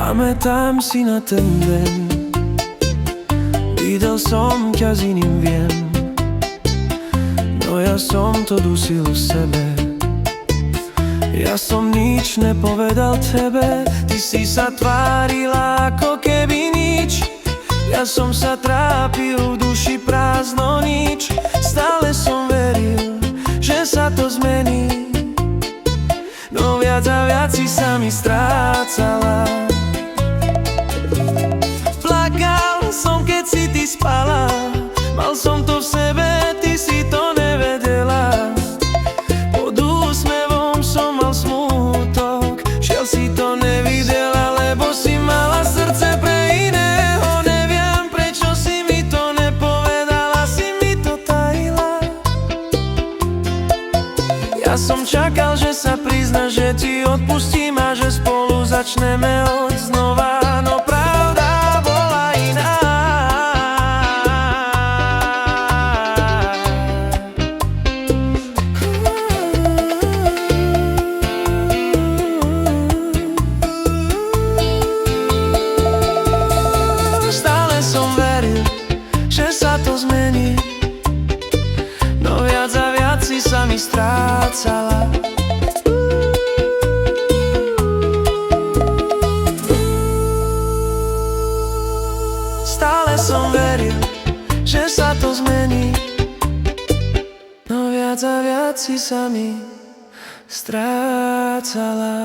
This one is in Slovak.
Pamätám si na ten deň, videl som ťa s iným, viem. No ja som to dusil v sebe, ja som nič nepovedal tebe. Ty si sa tvárila ako keby nič, ja som sa trápil, v duši prázdno nič. Stále som veril, že sa to zmení, no viac a viac si sa mi strácala. Plakal som, keď si ty spala, mal som to v sebe, ty si to nevedela. Pod úsmevom som mal smútok, šiel si to nevidela, lebo si mala srdce pre iného. Neviem, prečo si mi to nepovedala, si mi to tajila. Ja som čakal, že sa priznáš, že ti odpustím a že spolu začneme od znova. No pravda bola iná. Stále som veril, že sa to zmení, no viac a viac si sa mi strácala. Stále som veril, že sa to zmení, no viac a viac si sa mi strácala.